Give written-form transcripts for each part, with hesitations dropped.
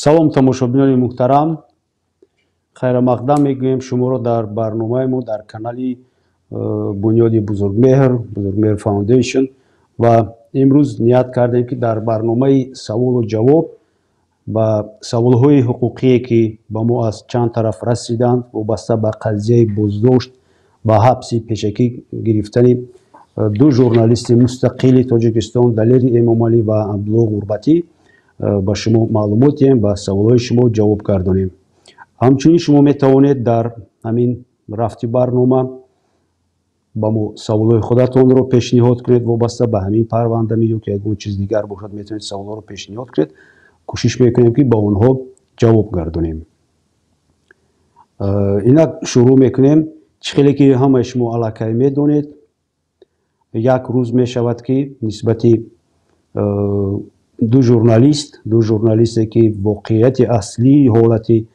салом тамошобинони муҳтарам, хайрамақдам мегӯем шуморо дар барномаи мо дар канали бунёди Бузургмеҳр Foundation ва имрӯз ният кардем ки дар барномаи саволу ҷавоб ба саволҳои ҳуқуқие ки ба мо аз чанд тараф расиданд вобаста ба қазияи боздошт ва ҳабси пешакӣ гирифтани ду журналисти мустақили Тоҷикистон Далери Эмомалӣ ва Абдулло Ғурбатӣ ба шумо маълумот диҳем, ба саволҳои шумо ҷавоб гардонем. ҳамчунин шумо метавонед дар ҳамин рафти барнома ба мо саволҳои худатонро пешниҳод кунед вобаста ба ҳамин парвандами ё ки ягон чиз дигар бошад, метавонед саволҳоро пешниҳод кунед. кӯшиш мекунем ки ба онҳо ҷавоб гардонем. инак шурӯъ мекунем. чӣ хеле ки ҳамаи шумо аллакай медонед, як рӯз мешавад ки нисбати ду журналисте ки воқеияти аслии ҳолати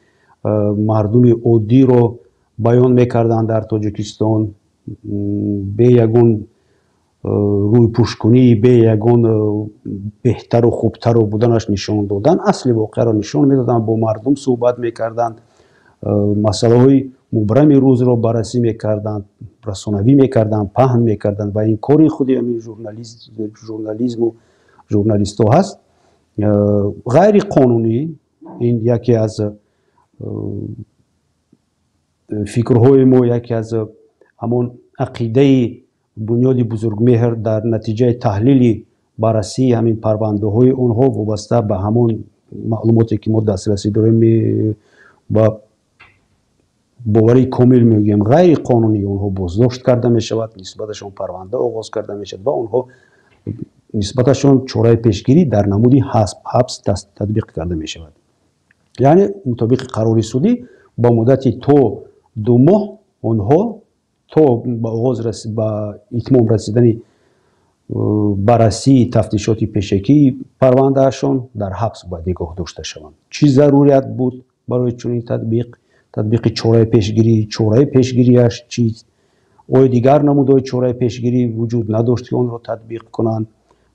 мардуми оддиро баён мекарданд дар Тоҷикистон бе ягон рӯйпӯшкунӣ, бе ягон беҳтару хубтару буданаш нишон додан, асли воқеаро нишон медоданд, бо мардум суҳбат мекарданд, масъалаҳои мубрами рӯзро баррасӣ мекарданд, расонавӣ мекарданд, паҳн мекарданд ва ин кори худи ҳамин журнализму журналистҳо ҳаст. ғайриқонунӣ, ин яке аз фикрҳои мо, яке аз ҳамон ақидаи бунёди Бузургмеҳр дар натиҷаи таҳлили баррасии ҳамин парвандаҳои онҳо вобаста ба ҳамон маълумоте ки мо дастрасӣ дорем ба боварии комил мегӯем, ғайриқонунӣ онҳо боздошт карда мешавад, нисбаташон парванда оғоз карда мешавад ва онҳо нисбаташон чораи пешгирӣ дар намуди ҳабс татбиқ карда мешавад. яъне мутобиқи қарори судӣ ба муддати то 2 моҳ онҳо то ба итмом расидани баррасии тафтишоти пешакии парвандаашон дар ҳабс бояд нигоҳ дошта шаванд. чӣ зарурият буд барои чунин татбиқи чораи пешгирӣ? Чораи пешгириаш чист? оё дигар намудҳои чораи пешгирӣ вуҷуд надошт ки онро татбиқ кунанд?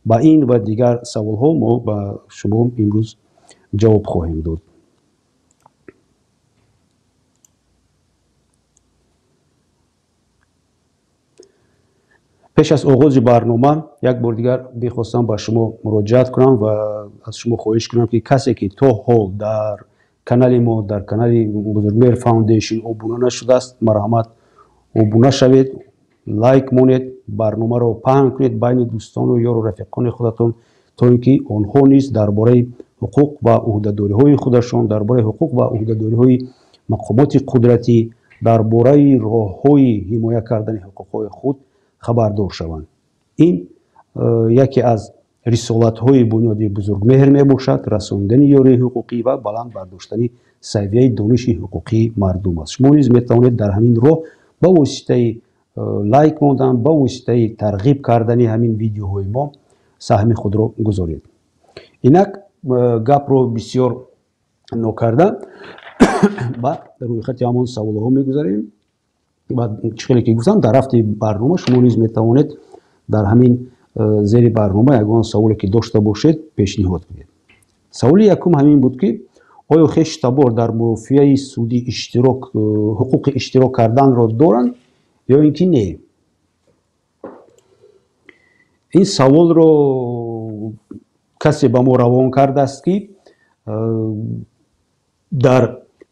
ба ин ва дигар саволҳо мо ба шумо имрӯз ҷавоб хоҳем дод. пеш аз оғози барнома як бор дигар бихостам ба шумо муроҷиат кунам ва аз шумо хоҳиш кунам ки касе ки то ҳол дар канали мо, дар канали Бузургмеҳр Foundation обуна нашудааст, марҳамат обуна шавед, лайк монед, барномаро паҳн кунед байни дӯстону ёру рафиқони худатон, то ин ки онҳо низ дар бораи ҳуқуқ ва уҳдадориҳои худашон, дар бораи ҳуқуқ ва уҳдадориҳои мақомоти қудратӣ, дар бораи роҳҳои ҳимоя кардани ҳуқуқҳои худ хабардор шаванд. ин яке аз рисолатҳои бунёди Бузургмеҳр мебошад, расондани ёрии ҳуқуқӣ ва баланд бардоштани савияи дониши ҳуқуқии мардум аст. шумо низ метавонед дар ҳамин роҳ ба воситаи лайк мондан, ба воситаи тарғиб кардани ҳамин видеоҳои мо саҳми худро гузоред. инак гапро бисёр нокарда ба рӯйхати ҳамон саволҳо мегузарем. чӣ хеле ки гуфтам, дар рафти барнома шумо низ метавонед дар ҳамин зери барнома ягон саволе ки дошта бошед пешниҳод кунед. саволи якум ҳамин буд ки оё хеш табор дар мурофиаи судӣ ҳуқуқи иштирок карданро доранд ё ин ки не? ин саволро касе ба мо равон кардааст ки дар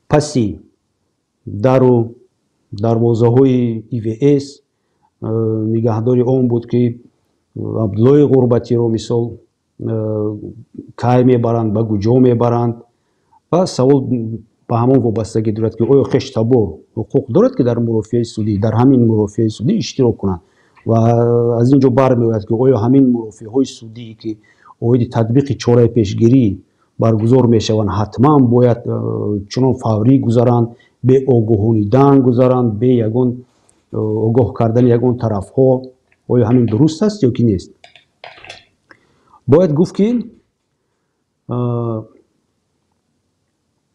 паси дару дарвозаҳои ИВС нигаҳдори он буд ки Абдуллои Ғурбатиро мисол кай мебаранд, ба куҷо мебаранд ва савол ба ҳамон вобастагӣ дорад ки оё хеш табор ҳуқуқ дорад ки дар мурофиаи судӣ, дар ҳамин мурофиаи судӣ иштирок кунанд ва аз ин ҷо бармеояд ки оё ҳамин мурофиаҳои судӣ ки оиди татбиқи чораи пешгирӣ баргузор мешаванд ҳатман бояд чунон фаврӣ гузаранд, бе огоҳонидан гузаранд, бе ягон огоҳ кардани ягон тарафҳо. оё ҳамин дуруст аст ё ки нест? бояд гуфт ки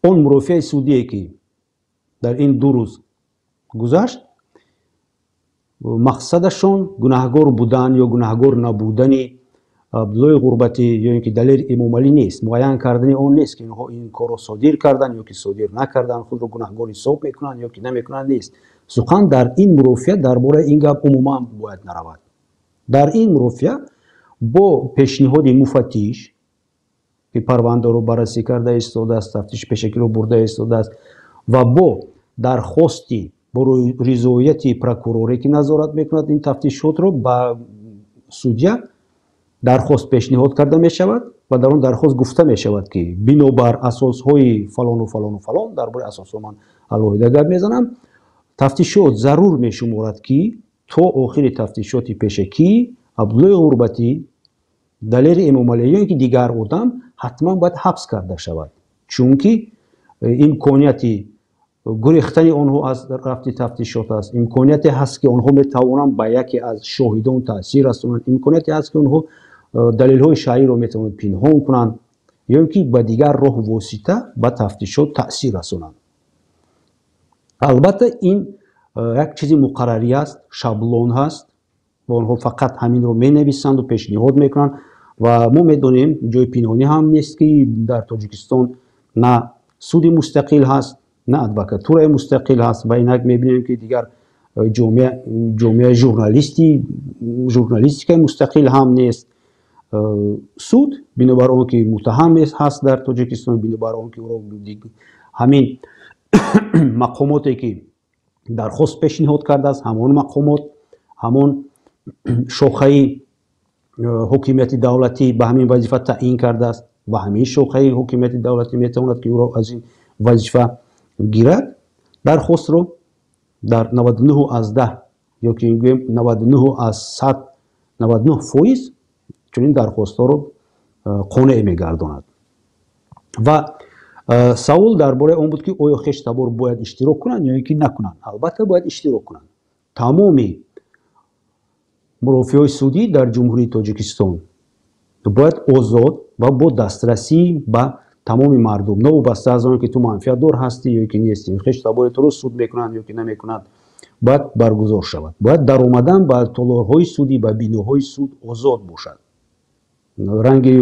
он мурофиаи судие ки дар ин 2 рӯз гузашт, мақсадашон гунаҳгор будан ё гунаҳгор набудани абдуллои ғурбатӣ ё ин ки далери эмомалӣ нест, муайян кардани он нест ки инҳо ин корро содир карданд ё ки содир накарданд, худро гунаҳгор ҳисоб мекунанд ё ки намекунанд нест. сухан дар ин мурофиа дар бораи ин гап умуман бояд наравад. дар ин мурофиа бо пешниҳоди муфаттиш ки парвандаро баррасӣ карда истодааст, тафтиши пешакиро бурда истодааст ва бо дархости бо ризояти прокуроре ки назорат мекунад ин тафтишотро ба судя дархост пешниҳод карда мешавад ва дар он дархост гуфта мешавад ки бинобар асосҳои фалону фалону фалон, дар бораи асосҳо ман алоҳида гап мезанам, тафтишот зарур мешуморад ки то охири тафтишоти пешакӣ абдуллои ғурбатӣ, далери эмомалӣ ё ин ки дигар одам ҳатман бояд ҳабс карда шавад, чунки имконияти гурехтани онҳо аз рафти тафтишот аст, имконияте ҳаст ки онҳо метавонанд ба яке аз шоҳидон таъсир расонанд, имконияте ҳаст ки онҳо далелҳои шаръиро метавонанд пинҳон кунанд ё ин ки ба дигар роҳ восита ба тафтишот таъсир расонанд. албатта ин як чизи муқаррарӣ аст, шаблон ҳаст ва онҳо фақат ҳаминро менависанду пешниҳод мекунанд ва мо медонем ҷои пинҳонӣ ҳам нест ки дар Тоҷикистон на суди мустақил ҳаст, на адвокатураи мустақил ҳаст ва инак мебинем ки дигар ҷомеаи журналистикаи мустақил ҳам нест. суд бинобар он ки муттаҳам ҳаст дар Тоҷикистон, бинобар он ки ҳамин мақомоте ки дархост пешниҳод кардааст, ҳамон мақомот, ҳамон шохаи ҳокимияти давлатӣ ба ҳамин вазифа таъин кардааст ва ҳамин шохаи ҳокимияти давлатӣ метавонад ки ӯро аз ин вазифа гирад. дархостро дар 99 аз 10 ё ки гӯем 99 аз 100 99% чунин дархостҳоро қонеъ мегардонад. ва савол дар бораи он буд ки оё хештабор бояд иштирок кунанд ё ин ки накунанд. албатта бояд иштирок кунанд. тамоми мурофиаҳои судӣ дар ҷумҳурии Тоҷикистон бояд озод ва бо дастрасӣ ба тамоми мардум, навобаста аз он ки ту манфиатдор ҳастӣ ё ки нестӣ, хештабори туро суд мекунанд ё ки намекунанд, бояд баргузор шавад. бояд даромадан ба толорҳои судӣ, ба биноҳои суд озод бошад. ранги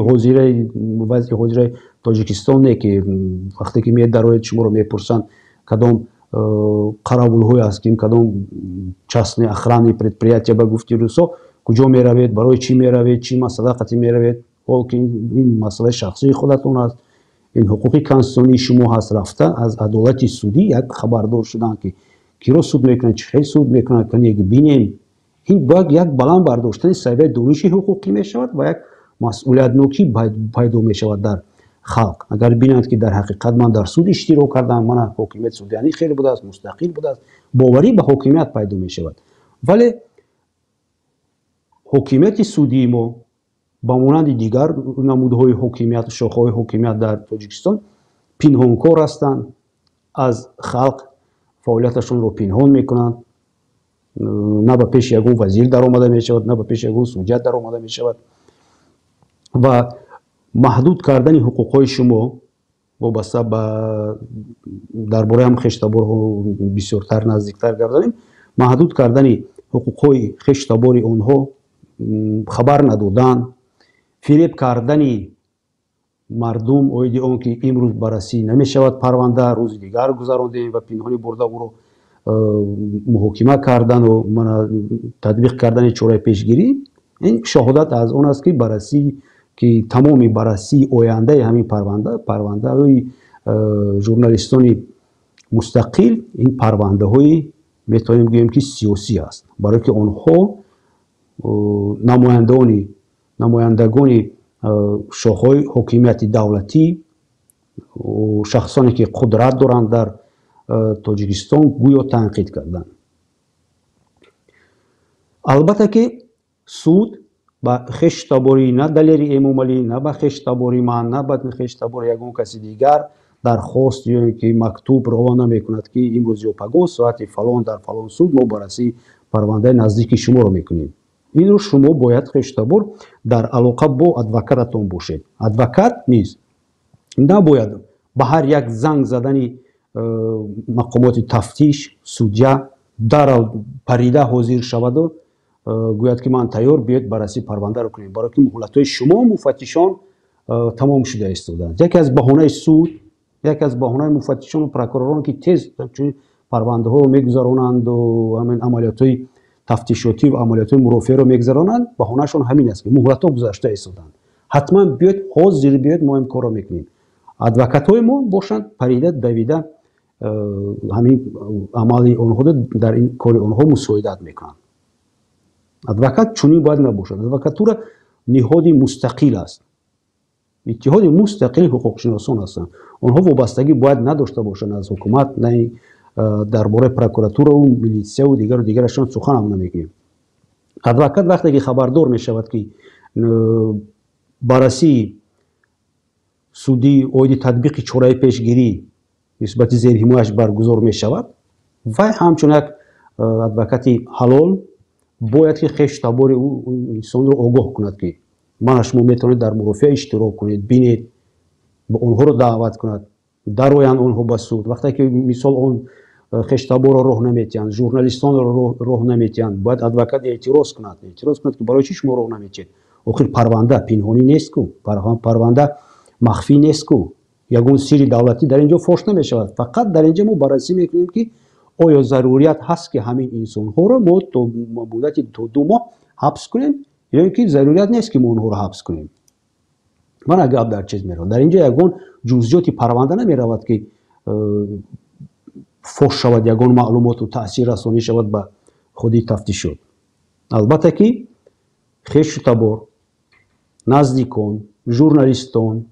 вазъи ҳозираи Тоҷикистон не ки вақте ки медароед шуморо мепурсанд кадом қаравулҳое аст ки кадом частни охранни предприятия ба гуфти рӯсо куҷо меравед, барои чӣ меравед, чӣ масъалақати меравед, ҳол ки ин масъалаи шахсии худатон аст, ин ҳуқуқи конститутсионии шумо ҳаст. рафта аз адолати судӣ як хабардор шудан ки киро суд мекунад, чӣ хел суд мекунад, канег бинем. ин бояд як баланд бардоштани саҳиваи дониши ҳуқуқӣ мешавад ва як масъулиятнокӣ пайдо мешавад дар халқ. агар бинанд ки дар ҳақиқат ман дар суд иштирок кардам, мана ҳокимияти судиянӣ хеле будааст, мустақил будааст, боварӣ ба ҳокимият пайдо мешавад. вале ҳокимияти судии мо ба монанди дигар намудҳои ҳокимият, шохаҳои ҳокимият дар Тоҷикистон пинҳонкор ҳастанд, аз халқ фаъолияташонро пинҳон мекунанд, на ба пеши ягон вазир даромада мешавад, на ба пеши ягон судя даромада мешавад ва маҳдуд кардани ҳуқуқҳои шумо вобаста ба дар бораи ҳам хештаборҳо бисёртар наздиктар гап занем, маҳдуд кардани ҳуқуқҳои хештабори онҳо, хабар надодан, фиреб кардани мардум оиди он ки имрӯз баррасӣ намешавад парванда, рӯзи дигар гузарондем ва пинҳонӣ бурда ӯро муҳокима кардану мана татбиқ кардани чораи пешгирӣ, ин шоҳодат аз он аст ки баррасӣ ки тамоми баррасии ояндаи ҳамин парвандаҳои журналистони мустақил, ин парвандаҳои метавонем гӯем ки сиёсӣ аст, барое ки онҳо намояндагони шохҳои ҳокимияти давлатӣ, шахсоне ки қудрат доранд дар Тоҷикистон гӯё танқид карданд. албатта ки суд ба хештабори на далери эмомалӣ, на ба хештабори ман, на ба хештабори ягон каси дигар дархост ё ки мактуб равона мекунад ки имрӯз ё пагоҳ соати фалон дар фалон суд мо баррасии парвандаи наздики шуморо мекунем. инро шумо бояд хештабор дар алоқа бо адвокататон бошед. адвокат низ набояд ба ҳар як занг задани мақомоти тафтиш, судя дарал парида ҳозир шаваду گوید که من تیار بیاید بررسی پرونده رو کنیم، برای که مهلت‌های شما مفتشان تمام شده ایستادند. یکی از بهانه سود، یکی از بهانه مفتشان و پروکوروران که تیز چون پرونده ها رو میگذرانند و همین عملیات‌های تفتیشاتی و عملیات‌های مرافعه رو میگذرانند، بهانه‌شون همین است که مهلت‌ها گذشته ایستادند، حتما بیاید حاضر بیاید ما این کار رو میکنیم. ادوکات‌های ما باشند پریده دویده همین عملی آنها در این کار آنها مساعدت میکنند. ادوکات چونی باید نباشد. ادوکاتور نهادی مستقل است، اتحاد مستقل حقوقشناسان هستند. آنها وابستگی باید نداشته باشند از حکومت، نه درباره پروکوراتور و میلیسیا و دیگرشان سخن هم نمیگیم. ادوکات وقتی که خبردار میشود که بررسی سودی اوید تطبیق چاره پیشگیری نسبت زیر حمایش برگزار میشود و همچنین ادوکات حلال باید که خویش تبار او انسان رو آگاه کند که من شما میتونید در مرافعه اشتراک کنید، بینید، با اونها رو دعوت کند، درآیند اونها به سود. وقتی که مثال اون خویش تبار رو راه نمیتیند، ژورنالیستان رو راه نمیتیند، باید ادوکات اعتراض کند که برای چی شما راه نمیتید؟ آخر پرونده پنهانی نیست کو، پرونده مخفی نیست کو، یگون سری دولتی در اینجا فاش نمیشود. فقط در اینجا ما بررسی میکنیم که آیا ضروریت هست که همین انسان ها رو ما تو مدت 2 ماه حبس کنیم یا اینکه ضروریت نیست که ما اونها رو حبس کنیم. من اگر در چیز میرم در اینجا یگون جزئیات پرونده نمیرود که فاش شود، یگون معلومات و تاثیر رسانی شود به خودی تفتیشات. البته که خویش تبار، نزدیکان، ژورنالیستان،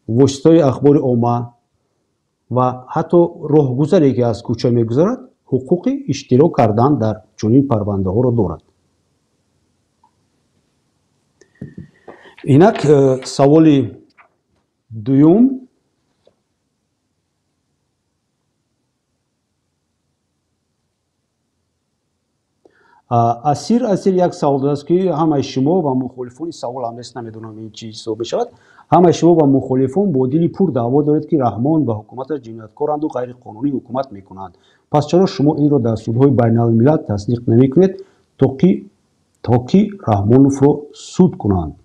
واسطای اخبار عامه و حتی راهگذاری که از کوچه میگذرد حقوق اشتراک کردن در چنین پرونده ها را دارد. اینک سوال دوم، اسیر یک سوال است که همه شما و مخالفان سوال هم نیست، نمیدونم این چی حساب بشود. همه شما و مخالفان با دلی پر دعوا دارید که رحمان و حکومت جنایتکارند و غیر قانونی حکومت میکنند. پس چرا شما این را در سودهای بین الملل تصدیق نمیکنید تا که رحمانوف را سود کنند؟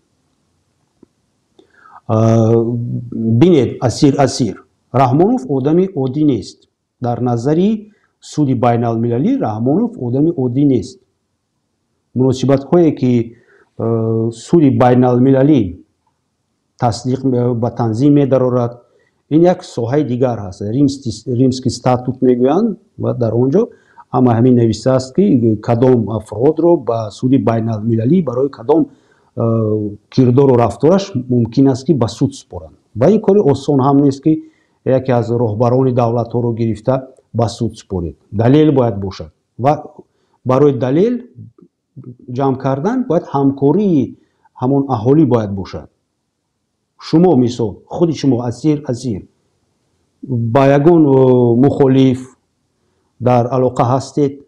بینید اسیر رحمانوف آدمی عادی نیست. در نظری سود بین المللی رحمانوف آدمی عادی نیست. مناسبت هایی که سود بین المللی تصدیق به تنظیم می‌دارد این یک ساحه دیگر هست. ریمسکی استاتوت میگویند و در آنجا اما همین نوشته است که کدام افراد رو به سود بین المللی برای کدام کردار و رفتارش ممکن است که به سود سپارند. و این کار آسان هم نیست که یکی از رهبران دولت ها رو گرفته به سود سپارید. دلیل باید باشد و برای دلیل جمع کردن باید همکاری همون اهالی باید باشد. شما مثلا خود شما اسیر با یگون مخالف در علاقه هستید،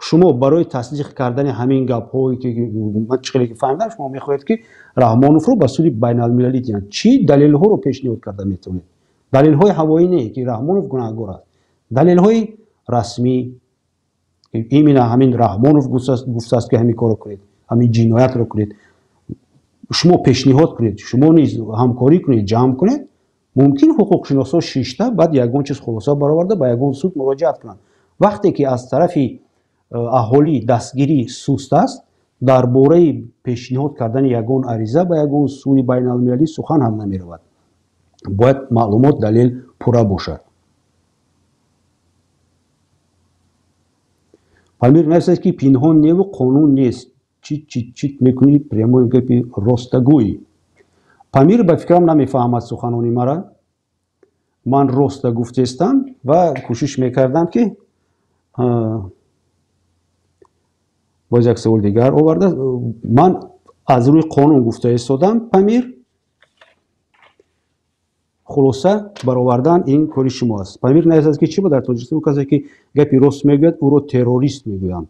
شما برای تصدیق کردن همین گپ هایی که من چقدر فهمیدم شما میخواهید که رحمانوف رو به سود بین المللی دیدن، چی دلیل ها رو پیشنهاد کرده میتونید؟ دلیل های هوایی نه که رحمانوف گناهکار است، دلیل های رسمی این همین رحمانوف گفته است که همین کارو کنید، همین جنایت رو کنید، شما پیشنهاد کنید، شما نیز همکاری کنید، جمع کنید، ممکن حقوق شناسا شیشته بعد یگون چیز خلاصه برآورده با یگون سود مراجعت کنند. وقتی که از طرف اهالی دستگیری سست است، درباره پیشنهاد کردن یگون عریضه با یگون سود بین المللی سخن هم نمی رود. باید معلومات دلیل پوره باشد. پامیر نفسه که پنهان نه و قانون نیست. چی میکنی پریمو گپی راستگویی. پامیر به فکرم نمیفهمد سخنانی مرا. من راست گفته استم و کوشش میکردم که باز یک سوال دیگر آورده. من از روی قانون گفته ایستادم. پامیر خلاصه برآوردن این کاری شما است. پامیر نه از که چی بود در تاجیکستان کسی که گپی راست میگوید او رو تروریست میگویند.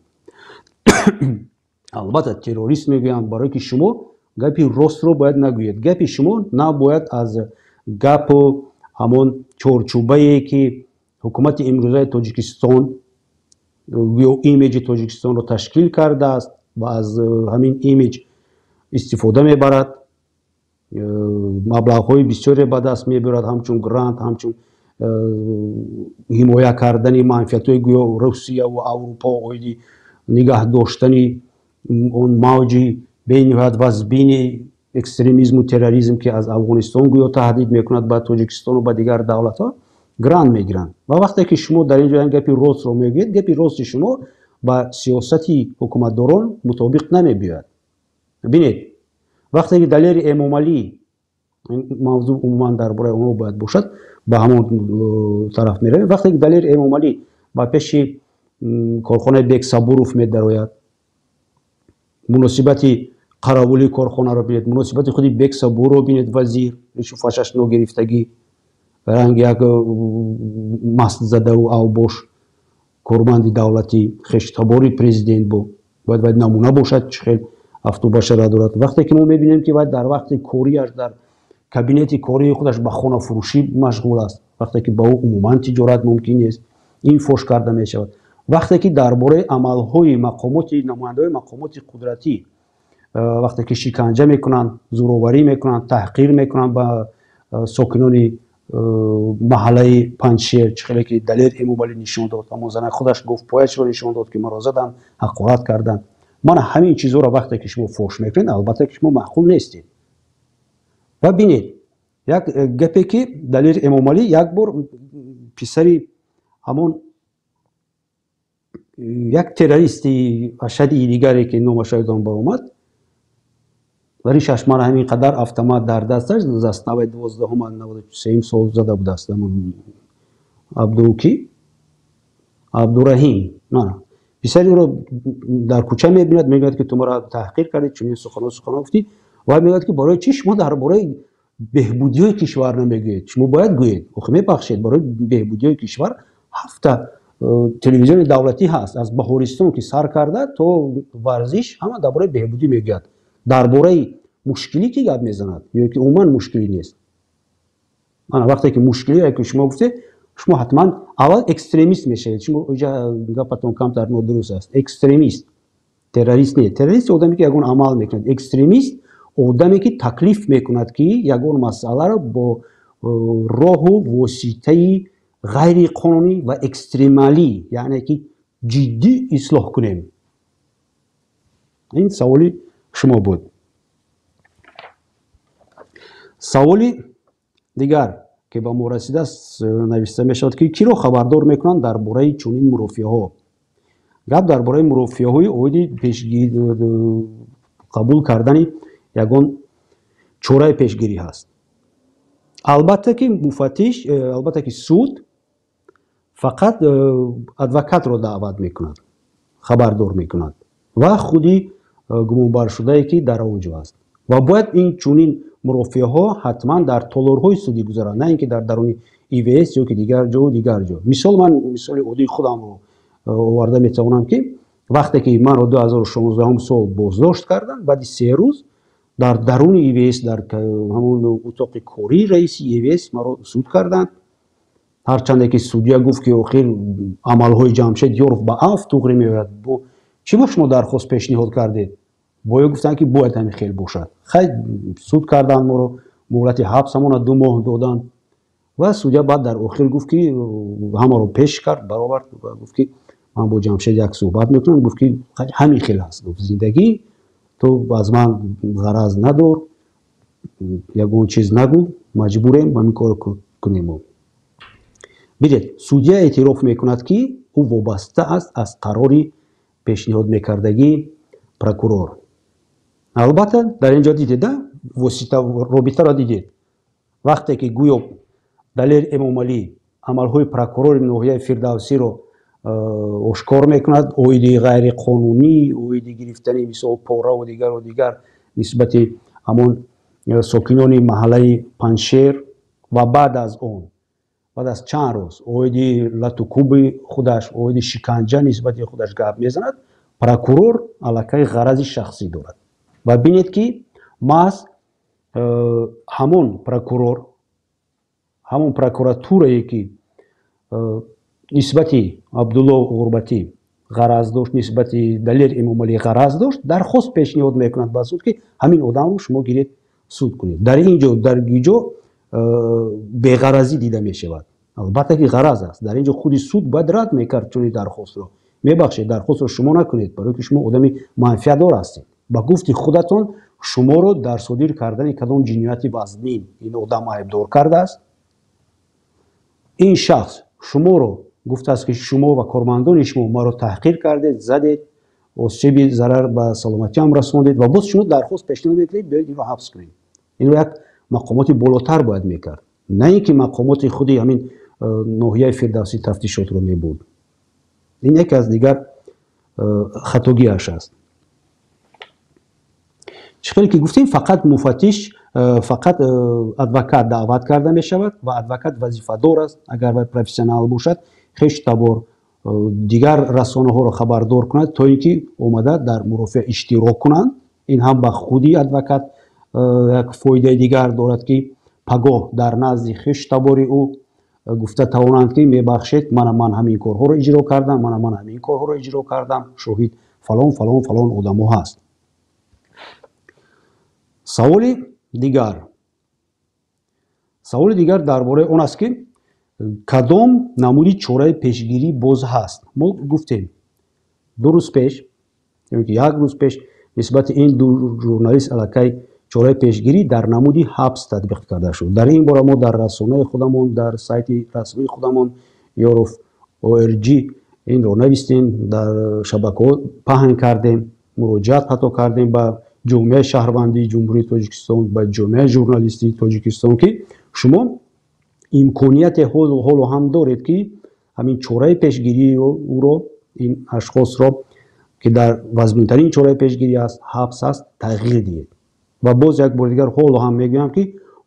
البته تروریست میگویند برای که شما گپی راست رو باید نگویید. گپی شما نباید از گپ و همون چارچوبه‌ای که حکومت امروزه تاجیکستان یا ایمیج تاجیکستان رو تشکیل کرده است ва аз ҳамин имиҷ истифода мебарад, маблағҳои бисёре ба даст мебарад, ҳамчун грант, ҳамчун ҳимоя кардани манфиатҳои гӯё Русия ва Аврупо оиди нигаҳ доштани он мавҷи бениҳоят вазбини екстремизму терроризм ки аз Афғонистон гӯё таҳдид мекунад ба Тоҷикистону ба дигар давлатҳо грант мегиранд. Ва вақте ки шумо дар ин ҷо гапи ростро мегӯед, гапи рости шумо ба сиёсати ҳукуматдорон мутобиқ намебиёяд. бинед, вақте ки далери Эмомалӣ, мавзӯъ умуман дар бораи онҳо бояд бошад, ба ҳамон тараф меравем, вақте ки далери Эмомалӣ ба пеши корхонаи Бек Сабуров медарояд, муносибати қаравулии корхонаро бинед, муносибати худи Бек Сабуров бинед, вазир ришвфашаш ногирифтагӣ, ранги як мастзадаву авбош корманди давлатӣ, хештабори президент бо бояд вай намуна бошад чӣ хел автобашара дорад. вақте ки мо мебинем ки вай дар вақти кориаш дар кабинети кории худаш ба хонафурӯшӣ машғул аст, вақте ки ба ӯ умуман тиҷорат мумкин нест, ин фош карда мешавад. вақте ки дар бораи амалҳои мақомоти намояндаҳои мақомоти қудратӣ вақте ки шиканҷа мекунанд, зӯроварӣ мекунанд, таҳқир мекунанд ба сокинони маҳаллаи Панҷшер, чӣ хеле ки далер Эмомалӣ нишон дод, ҳамон зана худаш гуфт, пояшро нишон дод ки маро заданд, ҳақорат карданд. мана ҳамин чизҳоро вақте ки шумо фош мекунед, албатта ки шумо маъқул нестед. ва бинед, як гапе ки далер Эмомалӣ як бор писари ҳамон як террористи ашадии дигаре ки номаш ёдам баромад, ришаш мана ҳамин қадар автомат дар дасташ аст, 92-93 сол зада будааст. Абдураҳим писари ӯро дар кӯча мебинад, мегӯяд ки ту маро таҳқир кардӣ, чунин суханҳо гуфтӣ. ва мегӯяд ки барои чӣ шумо дар бораи беҳбудиҳои кишвар намегӯед? шумо бояд гӯед, охи мебахшед, барои беҳбудиҳои кишвар 7 телевизиони давлатӣ ҳаст, аз Баҳористон ки сар карда то варзиш ҳама дар бораи беҳбудӣ мегӯяд. дар бораи мушкилӣ ки гап мезанад ё ки умуман мушкилӣ нест. ана вақте ки мушкилие ки шумо гуфтед, шумо ҳатман аввал экстремист мешавед. шумо оҷа гапатон камтар нодуруст аст. экстремист террорист не. террорист одаме ки ягон амал мекунад. экстремист одаме ки таклиф мекунад ки ягон масъаларо бо роҳу воситаи ғайриқонунӣ ва экстремалӣ, яъне ки ҷиддӣ ислоҳ кунем. ин саволи шумо буд. саволи дигар ки ба мо расидааст нависта мешавад ки киро хабардор мекунанд дар бораи чунин мурофиаҳо. гап дар бораи мурофиаҳои оиди қабул кардани ягон чораи пешгирӣ ҳаст. албатта ки муфаттиш, албатта ки суд фақат адвокатро даъват мекунад, хабардор мекунад ва худи гумонбаршудае ки дар он ҷо аст. ва бояд ин чунин мурофиаҳо ҳатман дар толорҳои судӣ гузаранд, на ин ки дар даруни ИВС ё ки дигар ҷо. мисол ман мисоли оддии худамро оварда метавонам ки вақте ки маро 2016 сол боздошт карданд, баъди 3 рӯз дар даруни ИВС, дар ҳамон утоқи кории раиси ИВС маро суд карданд. ҳарчанде ки судя гуфт ки охир амалҳои Ҷамшед Ёров ба аф туғри меояд, чӣ ба шумо дархост пешниҳод кардед? боё гуфтанд ки бояд ҳамин хел бошад. хай суд карданд, моро муҳлати ҳабсамона 2 моҳ доданд. ва судя баъд дар охир гуфт ки ҳамаро пеш кард, баровард ва гуфт ки ман бо Ҷамшед як суҳбат мекунам. гуфт ки ҳамин хел аст зиндагӣ, ту аз ман ғараз надор, ягон чиз нагӯ, маҷбурем ҳамин корро кунем. бидед, судя эътироф мекунад ки ӯ вобаста аст аз қарори пешниҳод мекардагии прокурор. албатта дар ин ҷо дидед, восита робитаро дидед. вақте ки гӯё далер Эмомалӣ амалҳои прокурори ноҳияи Фирдавсиро ошкор мекунад, оиди ғайриқонунӣ, оиди гирифтани мисол пораву дигар нисбати ҳамон сокинони маҳаллаи Панҷшер ва баъд аз чанд рӯз оиди латукуби худаш, оиди шиканҷа нисбати худаш гап мезанад, прокурор аллакай ғарази шахсӣ дорад. ва бинед ки маҳз ҳамон прокурор, ҳамон прокуратурае ки нисбати Абдулло Ғурбатӣ ғараз дошт, нисбати далери эмомалӣ ғараз дошт, дархост пешниҳод мекунад ба суд ки ҳамин одамро шумо гиред суд кунед. дар инҷо беғаразӣ дида мешавад. албатта ки ғараз аст. дар инҷо худи суд бояд рад мекард чунин дархостро. мебахшед, дархостро шумо накунед, барои ки шумо одами манфиатдор ҳастед. ба гуфти худатон шуморо дар содир кардани кадом ҷинояти вазнин ин одам айбдор кардааст. ин шахс шуморо гуфтааст ки шумо ва кормандони шумо маро таҳқир кардед, задед, осеби зарар ба саломатиам расондед ва боз шумо дархост пешниҳод мекунед биёед инро ҳабс кунед. инро як мақомоти болотар бояд мекард, на ин ки мақомоти худи ҳамин ноҳияи фирдавсӣ тафтишотро мебурд. ин яке аз дигар хатогиаш аст. чӣ хеле ки гуфтем, фақат муфаттиш, фақат адвокат даъват карда мешавад ва адвокат вазифадор аст. агар вай профессионал бошад, хеш табор дигар расонаҳоро хабардор кунад, то ин ки омада дар мурофиа иштирок кунанд. ин ҳам ба худи адвокат як фоидаи дигар дорад ки пагоҳ дар назди хеш табори ӯ гуфта тавонанд ки мебахшед, ман ҳамин корҳоро иҷро кардам, ман ҳамин корҳоро иҷро кардам, шоҳид фалон фалон фалон одамо ҳаст. саволи дигар дар бораи он аст ки кадом намуди чораи пешгирӣ боз ҳаст. мо гуфтем 2 рӯз пеш ё ки 1 рӯз пеш нисбати ин ду журналист аллакай чораи пешгирӣ дар намуди ҳабс татбиқ карда шуд. дар ин бора мо дар расонаи худамон, дар сайти расмии худамон Yoruv ORG инро навистем, дар шабакаҳо паҳн кардем, муроҷиат ҳатто кардем ба ҷомеаи шаҳрвандии ҷумҳурии Тоҷикистон, ба ҷомеаи журналистии Тоҷикистон ки шумо имконияте ҳоло ҳам доред ки ҳамин чораи пешгирии ӯро, ин ашхосро ки дар вазминтарин чораи пешгирӣ аст, ҳабс аст, тағйир диҳед. ва боз як бори дигар ҳоло ҳам мегӯям ки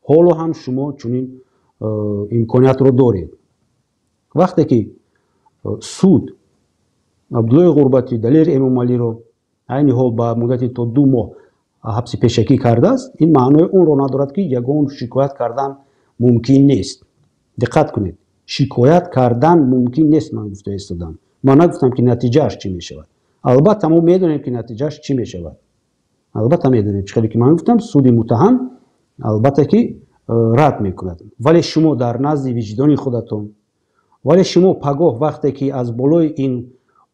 ҳоло ҳам шумо чунин имкониятро доред. вақте ки суд Абдуллои Ғурбатӣ, Далери Эмомалиро айни ҳол ба муддати то 2 моҳ ҳабси пешакӣ кардааст, ин маънои онро надорад ки ягон шикоят кардан мумкин нест. диққат кунед, шикоят кардан мумкин нест ман гуфта истодам. ман нагуфтам ки натиҷааш чӣ мешавад. албатта мо медонем ки натиҷааш чӣ мешавад. албатта медонем, чӣ хеле ки ман гуфтам, суди муттаҳам албатта ки рад мекунад. вале шумо дар назди виҷдони худатон, вале шумо пагоҳ вақте ки аз болои ин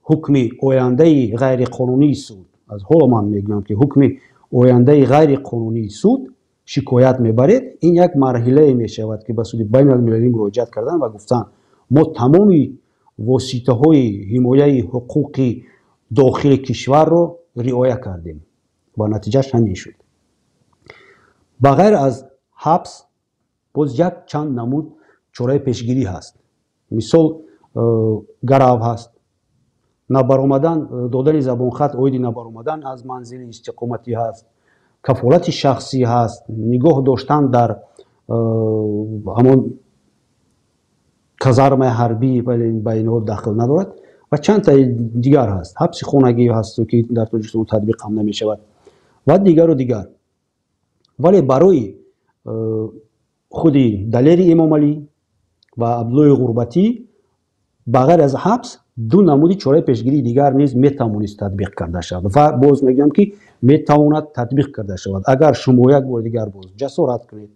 ҳукми ояндаи ғайриқонунии суд, аз ҳоло ман мегӯям ки ҳукми ояндаи ғайриқонунии суд шикоят мебаред, ин як марҳилае мешавад ки ба суди байналмилалӣ муроҷиат кардан ва гуфтан мо тамоми воситаҳои ҳимояи ҳуқуқи дохили кишварро риоя кардем ва натиҷааш ҳамин шуд. ба ғайр аз ҳабс боз як чанд намуд чораи пешгирӣ ҳаст. мисол гарав ҳаст, набаромадан, додани забонхат оиди набаромадан аз манзили истиқоматӣ ҳаст, кафолати шахсӣ ҳаст, нигоҳ доштан дар ҳамон казармаи ҳарбӣ, вале ба инҳо дахл надорад ва чандтаи дигар ҳаст. ҳабси хонагӣ ҳаст ки дар Тоҷикистон татбиқ ҳам намешавад ва дигару дигар. вале барои худи Далери Эмомалӣ ва Абдуллои Ғурбатӣ ба ғайр аз ҳабс 2 намуди чораи пешгирии дигар низ метавонист татбиқ карда шавад ва боз мегӯям ки метавонад татбиқ карда шавад. агар шумо як бори дигар боз ҷасорат кунед,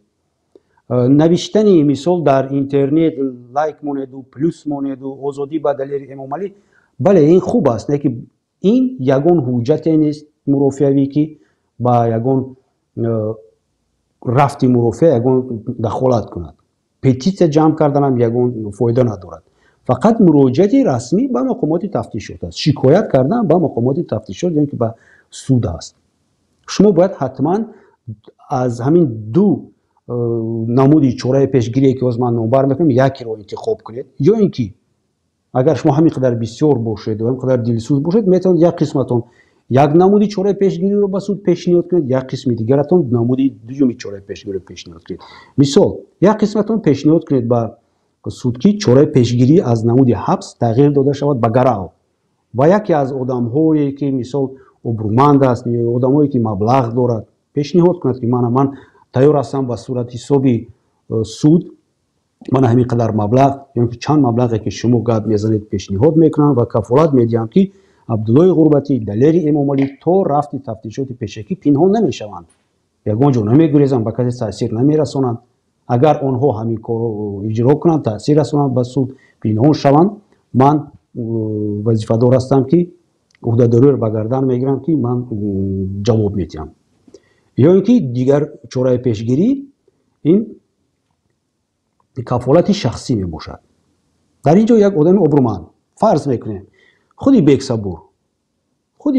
навиштани мисол дар интернет лайк монеду, плюс монеду, озодӣ ба Далери Эмомалӣ, бале ин хуб аст, не ки ин ягон ҳуҷҷате нест мурофиавӣ ки ба ягон рафти мурофиа ягон дахолат кунад. петитсия ҷамъ карданам ягон фоида надорад. фақат муроҷиати расмӣ ба мақомоти тафтишот аст. шикоят кардан ба мақомоти тафтишот ё ки ба суд аст. шумо бояд ҳатман аз ҳамин 2 намуди чораи пешгирие ки оз ман номбар мекунам якеро интихоб кунед, ё ин ки агар шумо ҳамин қадар бисёр бошед ва ҳамин қадар дилсӯз бошед, метавонед як қисматон як намуди чораи пешгириро ба суд пешниҳод кунед, як қисми дигаратон намуди дуюми чораи пешгириро пешниҳод кунед. мисол, як қисматон пешниҳод кунед ба суд ки чораи пешгирӣ аз намуди ҳабс тағйир дода шавад ба гарав ва яке аз одамҳое ки мисол обрӯманд аст, одамое ки маблағ дорад, пешниҳод кунад ки ман тайёр ҳастам ба сурати ҳисоби суд, ман ҳамин қадар маблағ ё ки чанд маблағе ки шумо гап мезанед пешниҳод мекунам ва кафолат медиҳам ки Абдуллои Ғурбатӣ, Далери Эмомалӣ то рафти тафтишоти пешакӣ пинҳон намешаванд. Ягон ҷо намегурезанд, ба касе таъсир намерасонанд. Агар онҳо ҳамин корро иҷро кунанд, таъсир расонанд ба суд, пинҳон шаванд, ман вазифадор ҳастам ки уҳдадориро ба гардан мегирам ки ман ҷавоб медиҳам. ё ин ки дигар чораи пешгирӣ ин кафолати шахсӣ мебошад. дар ин ҷо як одами обрӯманд фарз мекунем худи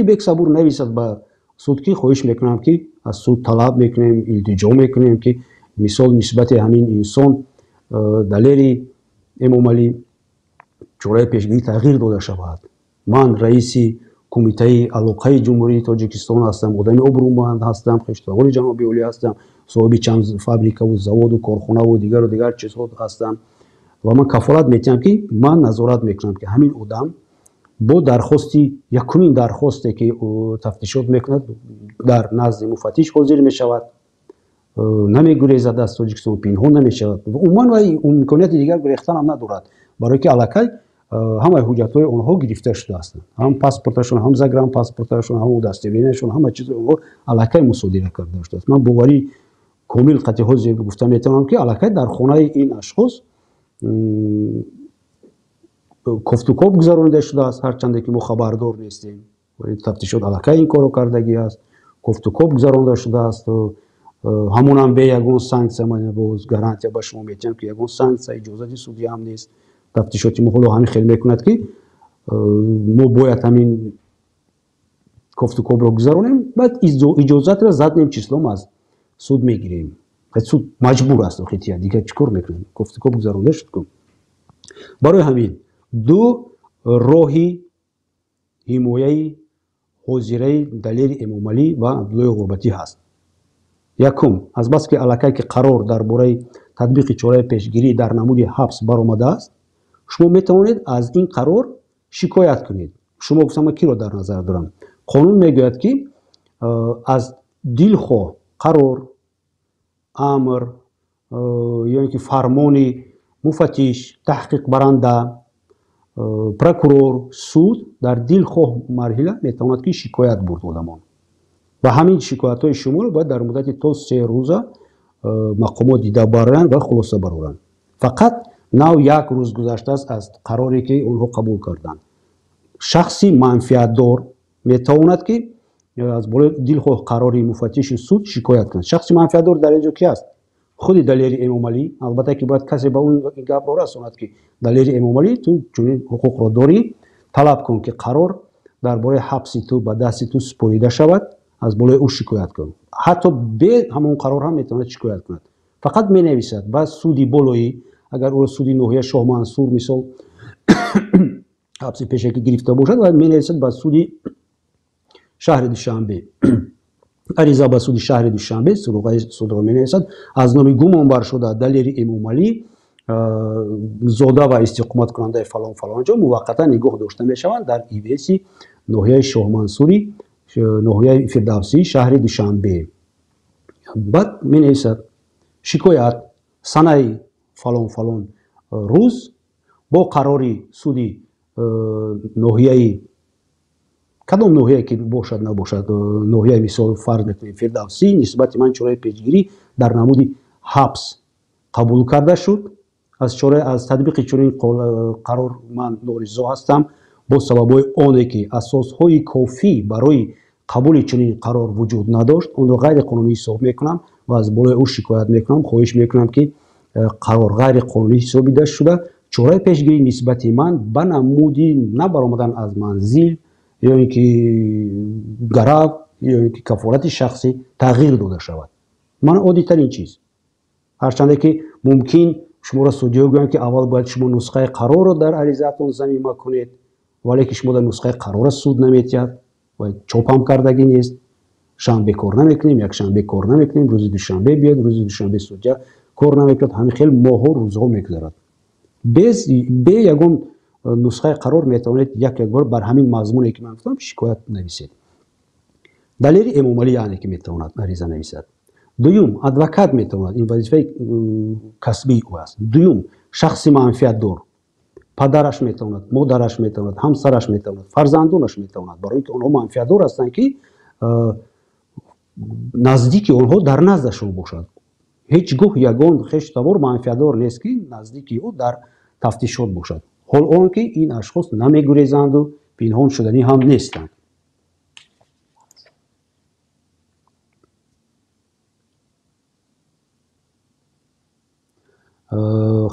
бексабур нависад ба суд ки хоҳиш мекунам ки аз суд талаб мекунем, илтиҷо мекунем ки мисол нисбати ҳамин инсон Далери Эмомалӣ чораи пешгирӣ тағйир дода шавад. Ман раиси кумитаи алоқаи ҷумҳурии Тоҷикистон ҳастам, одами обрӯманд ҳастам, хештовори ҷаноби олӣ ҳастам, соҳиби чанд фабрикаву заводу корхонаву дигару дигар чизҳо ҳастам ва ман кафолат медиҳам ки ман назорат мекунам ки ҳамин одам бо дархости якумин дархосте ки тафтишот мекунад дар назди муфаттиш ҳозир мешавад, намегурезад аз Тоҷикистон, пинҳон намешавад. Умуман вай имконияти дигар гурехтан ҳам надорад, барое ки аллакай ҳамаи ҳуҷҷатҳои онҳо гирифта шудаастанд. Ҳам паспорташон, ҳам загранпаспорташон, ҳам удостоверенияшон, ҳама чизи онҳо аллакай мусодира карда шудааст. Ман боварӣ комил қатъи ҳозир гуфта метавонам ки аллакай дар хонаи ин ашхос кофтукоп гузаронида шудааст, ҳарчанде ки мо хабардор нестем. Тафтишот аллакай ин корро кардагӣ аст, кофтукоп гузаронида шудааст. ҳамонам бе ягон санксия, ман боз гарантия ба шумо метиҳам ки ягон санксия, иҷозати судӣ ҳам нест. тафтишоти мо ҳоло ҳамин хел мекунад ки мо бояд ҳамин кофтукопро гузаронем, баъд иҷозатро заднем числом аз суд мегирем. суд маҷбур аст охития дигар чӣ кор мекунем, кофтукоп гузаронда шуд ку. барои ҳамин ду роҳи ҳимояи ҳозираи Далери Эмомалӣ ва Абдуллои Ғурбатӣ ҳаст. якум, азбаски аллакай ки қарор дар бораи татбиқи чораи пешгирӣ дар намуди ҳабс баромадааст, шумо метавонед аз ин қарор шикоят кунед. шумо гуфтам ман киро дар назар дорам. қонун мегӯяд ки аз дилхоҳ қарор, амр ё ин ки фармони муфаттиш, таҳқиқбаранда, прокурор, суд дар дилхоҳ марҳила метавонад ки шикоят бурд одамон. ва ҳамин шикоятҳои шуморо бояд дар муддати то 3 рӯза мақомот дида бароянд ва хулоса бароранд. фақат нав як рӯз гузаштааст аз қароре ки онҳо қабул карданд. шахси манфиатдор метавонад ки аз болои дилхоҳ қарори муфаттиши суд шикоят кунад. шахси манфиатдор дар инҷо ки аст? худи Далери Эмомалӣ. албатта ки бояд касе ба он гапро расонад ки Далери Эмомалӣ ту чунин ҳуқуқро дорӣ, талаб кун ки қарор дар бораи ҳабси ту ба дасти ту супорида шавад, аз болои ӯ шикоят кун. ҳатто бе ҳамон қарор ҳам метавонад шикоят кунад. фақат менависад ба суди болоӣ, агар ӯро суди ноҳияи Шоҳмансур мисол ҳабси пешакӣ гирифта бошад, ва менависад ба суди шаҳри Душанбе. ариза ба суди шаҳри Душанбе суруғаи судро менависад аз номи гумонбар шуда Далери Эмомалӣ зода ва истиқоматкунандаи фалон фалонҷо муваққатан нигоҳ дошта мешаванд дар ИВСи ноҳияи Шоҳмансури ноҳияи Фирдавсии шаҳри Душанбе. баъд менависад шикоят санаи фалон фалон рӯз бо қарори суди ноҳияи кадом ноҳияе ки бошад набошад, ноҳияи мисол фарз мекунем Фирдавсӣ нисбати ман чораи пешгирӣ дар намуди ҳабс қабул карда шуд. аз татбиқи чунин қарор ман норизо ҳастам, бо сабабҳои оне ки асосҳои кофӣ барои қабули чунин қарор вуҷуд надошт, онро ғайриқонунӣ ҳисоб мекунам ва аз болои ӯ шикоят мекунам. хоҳиш мекунам ки қарор ғайриқонунӣ ҳисобида шуда чораи пешгирӣ нисбати ман ба намуди набаромадан аз манзил ё ин ки гарав ё ин ки кафолати шахсӣ тағйир дода шавад. ман оддитарин чиз, ҳарчанде ки мумкин шуморо судиё гӯянд ки аввал бояд шумо нусхаи қарорро дар аризаатон замима кунед, вале ки шумо дар нусхаи қарора суд намедиҳад, чопам кардагӣ нест. шанбе кор намекунем, якшанбе кор намекунем, рӯзи душанбе биёд, рӯзи душанбе судя кор намекунад. ҳамин хел моҳҳо рӯзҳо мегузарад. бе ягон нусхаи қарор метавонед як бор бар ҳамин мазмуне ки ман гуфтам шикоят нависед. Далери Эмомалӣ яъне ки метавонад ариза нависад. дуюм, адвокат метавонад, ин вазифаи касбии ӯ аст. дуюм, шахси манфиатдор падараш метавонад, модараш метавонад, ҳамсараш метавонад, фарзандонаш метавонад, барои ки онҳо манфиатдор ҳастанд ки наздики онҳо дар наздашон бошад. ҳеҷ гоҳ ягон хештавор манфиатдор нест ки наздики ӯ дар тафтишот бошад. ҳол он ки ин ашхос намегурезанду пинҳон шуданӣ ҳам нестанд.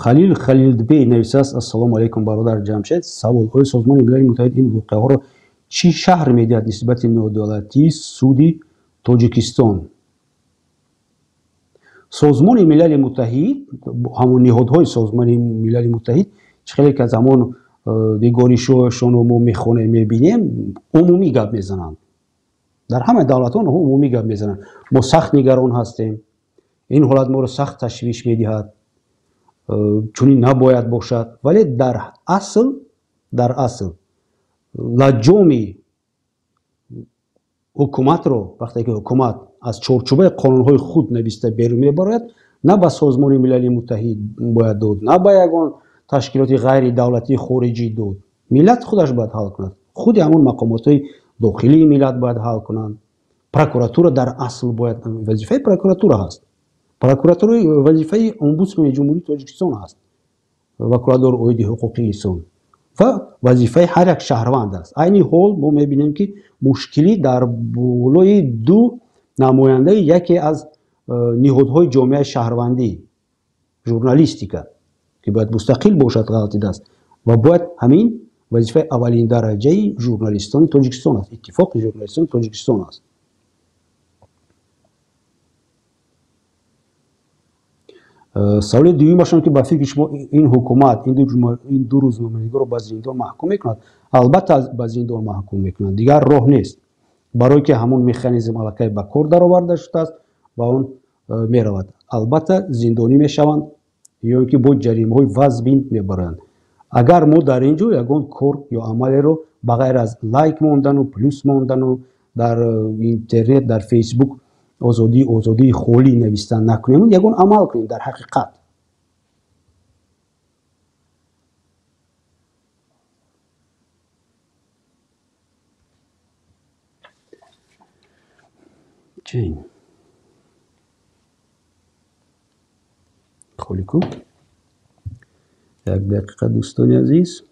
халил халилдбей нависааст: ассалому алайкум бародар ҷамшед. Савол: оё Созмони Милали Муттаҳид ин воқеаҳоро чӣ шаҳр медиҳад нисбати нодавлатии суди Тоҷикистон? Созмони Милали Муттаҳид, ҳамон ниҳодҳои Созмони Милали Муттаҳид хеле ки аз ҳамон нигоришҳояшонро мо мехонем, мебинем, умумӣ гап мезананд. дар ҳамаи давлатҳо онҳо умумӣ гап мезананд. Мо сахт нигарон ҳастем. Ин ҳолат моро сахт ташвиш медиҳад. Чунин набояд бошад. Вале дар асл лаҷоми ҳукуматро вақте ки ҳукумат аз чорчӯбаи қонунҳои худ нависта берун мебарояд, на ба Созмони Милали Муттаҳид бояд дод, на ба ягон ташкилоти ғайри давлатии хориҷӣ дод. Миллат худаш бояд ҳал кунад. худи ҳамон мақомотҳои дохилии миллат бояд ҳал кунанд. Прокуратура дар асл бояд, вазифаи прокуратура ҳаст. Прокуратура вазифаи омбудсмани Ҷумҳурии Тоҷикистон аст, ваколадор оиди ҳуқуқи инсон, ва вазифаи ҳар як шаҳрванд аст. айни ҳол мо мебинем ки мушкилӣ дар болои ду намояндаи яке аз ниҳодҳои ҷомеаи шаҳрвандӣ, журналистика, ки бояд мустақил бошад ғалтидаст, ва бояд ҳамин вазифаи аввалин дараҷаи журналистони Тоҷикистон аст, иттифоқи журналистони Тоҷикистон аст. саволи дуюмашон ки ба фикри шумо ин ҳукумат ин ду рӯзноманигорро ба зиндон маҳкум мекунад? Албатта ба зиндон маҳкум мекунад, дигар роҳ нест. барое ки ҳамон механизм аллакай ба кор дароварда шудааст, ба он меравад. Албатта зиндонӣ мешаванд ё ки бо ҷаримаҳои вазбин мебаранд. Агар мо дар ин ҷо ягон кор ё амалеро ба ғайр аз лайк мондану плюс мондану дар интернет, дар фейсбук озодии холӣ навистан накунем, ягон амал кунем дар ҳақиқат. холику як дақиқа дӯстони азиз.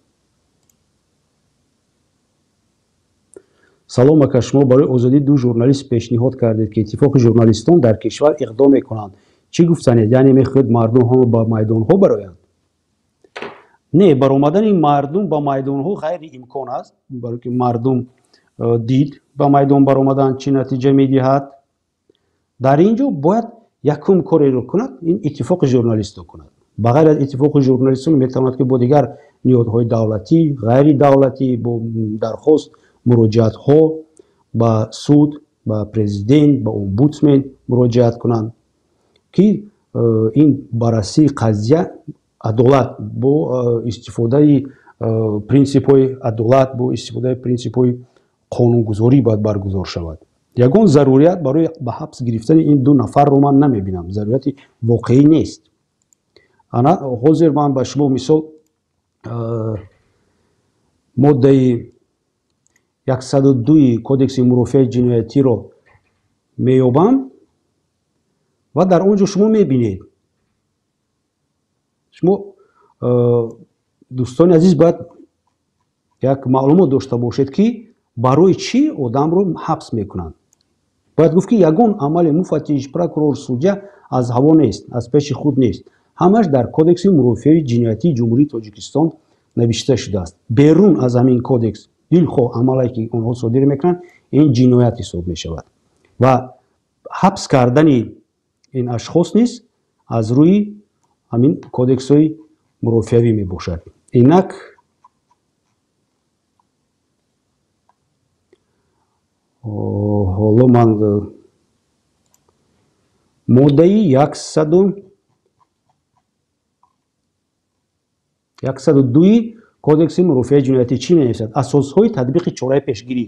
салом ака, шумо барои озодии ду журналист пешниҳод кардед ки иттифоқи журналистон дар кишвар иқдом мекунанд. Чӣ гуфтанед? Яъне мехоҳед мардум ҳама ба майдонҳо бароянд? Не, баромадани мардум ба майдонҳо ғайри имкон аст, барое ки мардум дид ба майдон баромадан чӣ натиҷа медиҳад. дар ин ҷо бояд якум кореро кунад, ин иттифоқи журналистон кунад. ба ғайр аз иттифоқи журналистон метавонад ки бо дигар ниҳодҳои давлатӣ, ғайри давлатӣ бо дархост муроҷиатҳо ба суд, ба президент, ба омбудсмен муроҷиат кунанд ки ин баррасии қазия адолат бо истифодаи принсипҳои адолат, бо истифодаи принсипҳои қонунгузорӣ бояд баргузор шавад. ягон зарурият барои ба ҳабс гирифтани ин ду нафарро ман намебинам. зарурияти воқеӣ нест. ана ҳозир ман ба шумо мисол моддаи 102 кодекси мурофиаи ҷиноятиро меёбам ва дар он ҷо шумо мебинед. шумо дӯстони азиз бояд як маълумот дошта бошед ки барои чӣ одамро ҳабс мекунанд. бояд гуфт ки ягон амали муфаттиш, прокурор, судя аз ҳаво нест, аз пеши худ нест. ҳамаш дар кодекси мурофиаи ҷиноятии Ҷумҳурии Тоҷикистон навишта шудааст. берун аз ҳамин кодекс дилхоҳ амале ки онҳо содир мекунанд, ин ҷиноят ҳисоб мешавад ва ҳабс кардани ин ашхос низ аз рӯи ҳамин кодексҳои мурофиавӣ мебошад. инак ҳоло ман моддаи 102 кодекси мурофиаи ҷиноятӣ чӣ менависад? асосҳои татбиқи чораи пешгирӣ.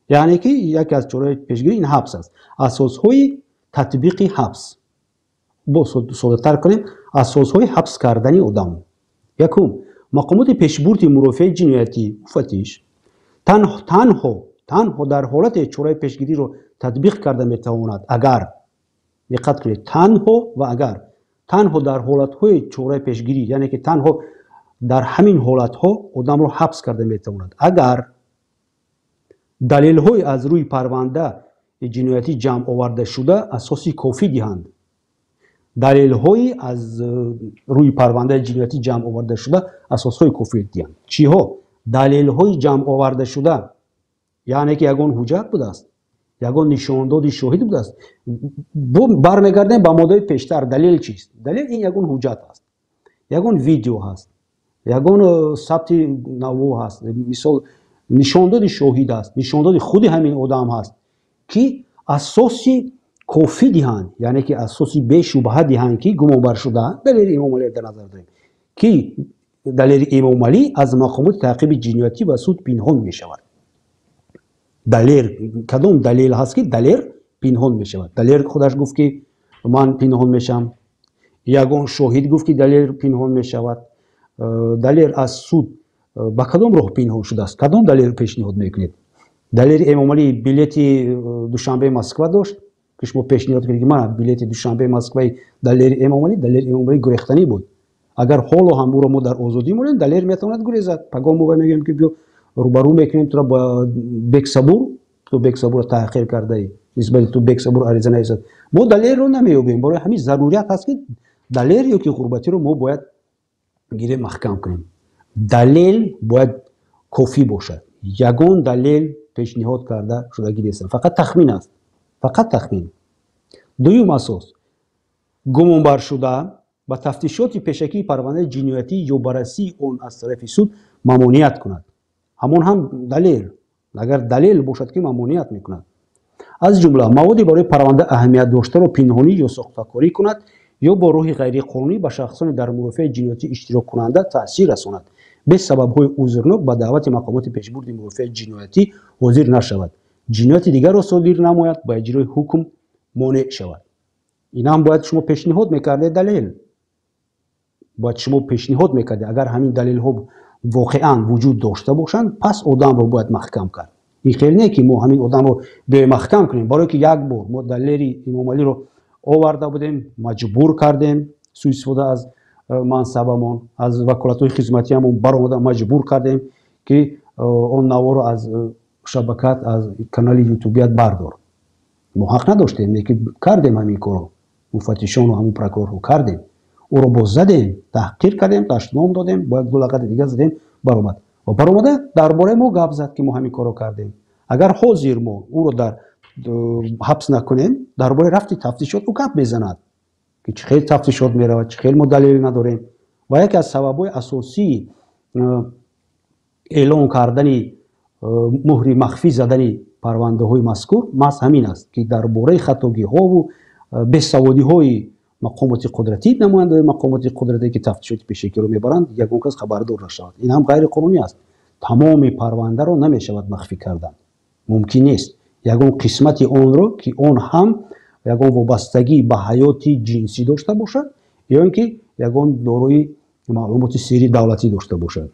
яъне ки яке аз чораи пешгирӣ ин ҳабс аст. асосҳои татбиқи ҳабс. бо содатар кунем, асосҳои ҳабс кардани одам. якум, мақомоти пешбурди мурофиаи ҷиноятӣ муфаттиш танҳо дар ҳолате чораи пешгириро татбиқ карда метавонад агар, диққат кунед, танҳо ва агар, танҳо дар ҳолатҳои чораи пешгирӣ, яъне ки танҳо дар ҳамин ҳолатҳо одамро ҳабс карда метавонад агар далелҳои аз рӯи парвандаи ҷиноятӣ ҷамъовардашуда асоси кофӣ диҳанд. далелҳои аз рӯи парвандаи ҷиноятӣ ҷамъовардашуда асосҳои кофӣ диҳанд. чиҳо? далелҳои ҷамъовардашуда, яъне ки ягон ҳуҷҷат будааст, ягон нишондоди шоҳид будааст. бармегардем ба моддаи пештар. далел чист? далел ин ягон ҳуҷҷат аст, ягон видео ҳаст, ягон сабти наво ҳаст, мисол нишондоди шоҳид аст, нишондоди худи ҳамин одам ҳаст ки асоси кофӣ диҳанд, яъне ки асоси бешубҳа диҳанд ки гумонбаршуда далели имомалӣ дар назар дорем ки далели имомалӣ аз мақомоти таъқиби ҷиноятӣ ва суд пинҳон мешавад. далер кадом далел ҳаст ки далер пинҳон мешавад? далер худаш гуфт ки ман пинҳон мешавам, ягон шоҳид гуфт ки далер пинҳон мешавад. далер аз суд ба кадом роҳ пинҳон шудааст? кадом далер пешниҳод мекунед? далери эмомалӣ билети душанбеи Москва дошт ки шумо пешниҳод кунед ки ман билети душанбеи Москваи далери эмомалӣ гурехтанӣ буд. агар ҳоло ҳам ӯро мо дар озодӣ монем, далер метавонад гурезад. пагон мо мегӯем ки биё рӯбарӯ мекунем туро ба бексабур, ту бексабурро таҳқир кардаӣ, нисбати ту бексабур ариза нависад. мо далерро намеёбем. барои ҳамин зарурият ҳаст ки далер ё ки ғурбатиро мо бояд гирем маҳкам кунем. далел бояд кофӣ бошад. ягон далел пешниҳод карда шудагӣ нест. фақат тахмин аст. фақат тахмин. дуюм асос, гумонбаршуда ба тафтишоти пешакии парвандаи ҷиноятӣ ё баррасии он аз тарафи суд мамнуият кунад. ҳамон ҳам далел, агар далел бошад ки мамнуият мекунад. аз ҷумла маводи барои парванда аҳамият доштаро пинҳонӣ ё сохтакорӣ кунад ё бо роҳи ғайриқонунӣ ба шахсони дар мурофиаи ҷиноятӣ иштироккунанда таъсир расонад без сабабҳои узрнок ба даъвати мақомоти пешбурди мурофиаи ҷиноятӣ ҳозир нашавад, ҷинояти дигарро содир намояд, ба иҷрои ҳукм монеъ шавад. инам бояд шумо пешниҳод мекардед. далел бояд шумо пешниҳод мекардед. агар ҳамин далелҳо воқеан вуҷуд дошта бошанд, пас одамро бояд маҳкам кард. ин хел не ки мо ҳамин одамро биёем маҳкам кунем, барое ки як бор мо далери имомалиро оварда будем, маҷбур кардем, суистифода аз мансабамон, аз ваколатҳои хизматиамон баромада маҷбур кардем ки он наворо аз шабакат, аз канали ютубият бардор. мо ҳақ надоштем, лекин кардем ҳамин корро. муфаттишону ҳамун прокурорҳо кардем. ӯро боззадем, таҳқир кардем, даштном додем, бо як ду лағати дига задем, баромад. ва баромада дар бораи мо гап зад ки мо ҳамин корро кардем. агар ҳозир мо ӯро дар ҳабс накунем, дар бораи рафти тафтишот ӯ гап мезанад ки чӣ хел тафтишот меравад, чӣ хел мо далел надорем. ва яке аз сабабҳои асосии эълон кардани муҳри махфӣ задани парвандаҳои мазкур маҳз ҳамин аст ки дар бораи хатогиҳову бесаводиҳои мақомоти қудратӣ, намояндаҳои мақомоти қудратӣ ки тафтишоти пешакиро мебаранд, ягон кас хабардор нашавад. ин ҳам ғайриқонунӣ аст. тамоми парвандаро намешавад махфӣ кардан. мумкин нест. ягон қисмати онро ки он ҳам ягон вобастагӣ ба ҳаёти ҷинсӣ дошта бошад ё ин ки ягон дорои маълумоти сирри давлатӣ дошта бошад.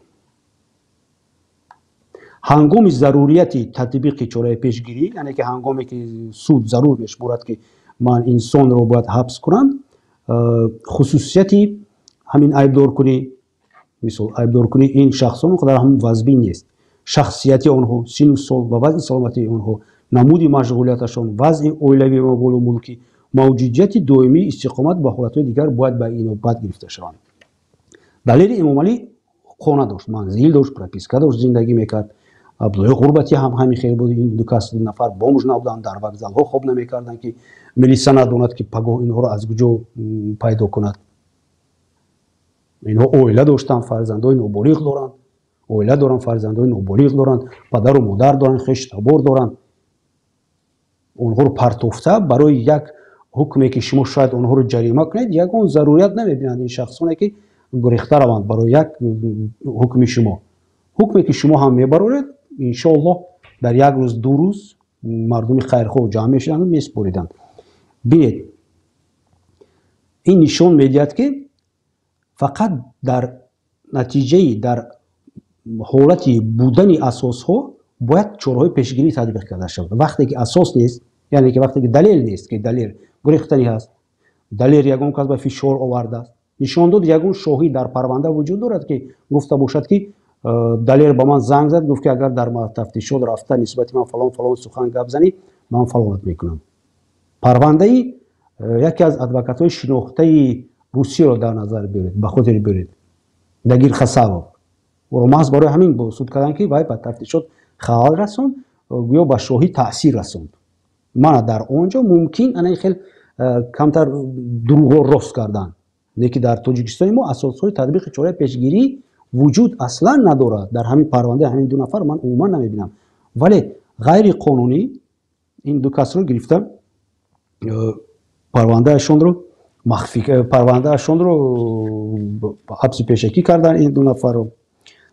ҳангоми зарурияти татбиқи чораи пешгирӣ, яъне ки ҳангоме ки суд зарур мешуморад ки ман инсонро бояд ҳабс кунам, хусусияти ҳамин айбдоркунӣ, мисол айбдоркунӣ ин шахсон қадар ҳам вазбин нест. шахсияти онҳо, сину сол ва вазъи саломатии онҳо, намуди машғулияташон, вазъи оилавӣ ва молу мулкӣ, мавҷудияти доимии истиқомат ба ҳолатҳои дигар бояд ба инобат гирифта шаванд. далери имомалӣ хона дошт, манзил дошт, прописка дошт, зиндагӣ мекард. абдуллои ғурбатӣ ҳам ҳамин хел буд. ин ду кас нафар бомж набуданд, дар вокзалҳо хоб намекарданд ки милиса надонад ки пагоҳ инҳоро аз куҷо пайдо кунад. инҳо оила доштанд, фарзандои ноболиғ доранд, оила доранд, фарзандои ноболиғ доранд, падару модар доранд, хештабор доранд. онҳоро партофта барои як ҳукме ки шумо шояд онҳоро ҷарима кунед, ягон зарурият намебинанд ин шахсоне ки гурехта раванд барои як ҳукми шумо. ҳукме ки шумо ҳам мебароред, иншоаллоҳ дар як рӯз ду рӯз мардуми хайрхоҳ ҷамъ мешуданду меспориданд. бинед, ин нишон медиҳад ки фақат дар натиҷаи дар ҳолати будани асосҳо бояд чораҳои пешгирӣ татбиқ карда шавад. Вақте ки асос нест, яъне ки вақте ки далел нест, ки далел гурехтанӣ ҳаст, далел ягон кас ба фишор овардааст, нишон дод ягон шоҳид дар парванда вуҷуд дорад ки гуфта бошад ки далер ба ман занг зад, гуфт ки агар дар тафтишот рафта нисбати ман фалон фалон сухан гап занӣ, ман фалонат мекунам. Парвандаи яке аз адвокатҳои шинохтаи Русияро дар назар биёред, ба хотир биёред, Дагир Хасавов. оро маҳз барои ҳамин бо суд карданд ки вай ба тафтишот халал расонд, гӯё ба шоҳид таъсир расонд. Мана дар он ҷо мумкин ана хел камтар дурӯғро рост кардан, не ки дар Тоҷикистони мо асосҳои татбиқи чораи пешгирӣ вуҷуд аслан надорад. Дар ҳамин парвандаи ҳамин ду нафар ман умуман намебинам. Вале ғайриқонунӣ ин ду касро гирифта парвандаашонро ҳабси пешакӣ кардан ин ду нафарро.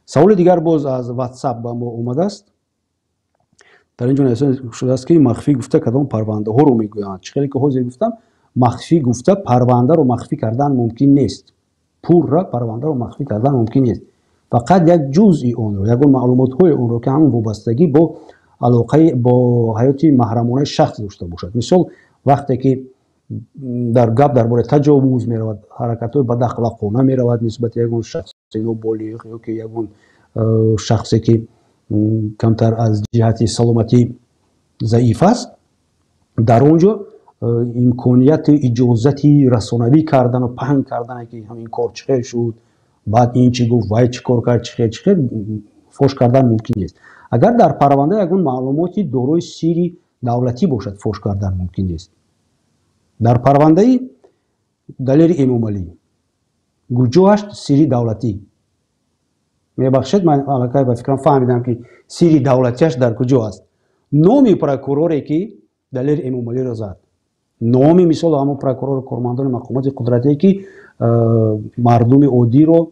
саволи дигар боз аз WhatsApp ба мо омадааст. дар ин ҷо нависта шудааст ки махфӣ гуфта кадом парвандаҳоро мегӯянд. чӣ хеле ки ҳозир гуфтам, махфӣ гуфта парвандаро махфӣ кардан мумкин нест. пурра парвандаро махфӣ кардан мумкин нест. фақат як ҷузъи онро, ягон маълумотҳои онро ки ҳамон вобастагӣ бо алоқаи бо ҳаёти маҳрамонаи шахс дошта бошад. мисол вақте ки дар гап дар бораи таҷовуз меравад, ҳаракатҳои бадахлоқона меравад нисбати ягон шахси ноболиғ ё ки ягон шахсе ки камтар аз ҷиҳати саломатӣ заиф аст, дар он ҷо имконияти иҷозати расонавӣ кардану паҳн кардане ки ҳамин кор чӣ хел шуд, баъд ин чӣ гуфт, вай чӣ кор кард, чӣ хел фош кардан мумкин нест. агар дар парванда ягон маълумоти дорои сирри давлатӣ бошад, фош кардан мумкин нест. дар парвандаи Далери Эмомалӣ гуҷоаш сирри давлатӣ мебахшед, ман аллакай ба фикрам фаҳмидам ки сирри давлатиаш дар куҷо аст. номи прокуроре ки Далери Эмомалиро зад, номи мисол ҳамон прокурори кормандони мақомоти қудратие ки мардуми оддиро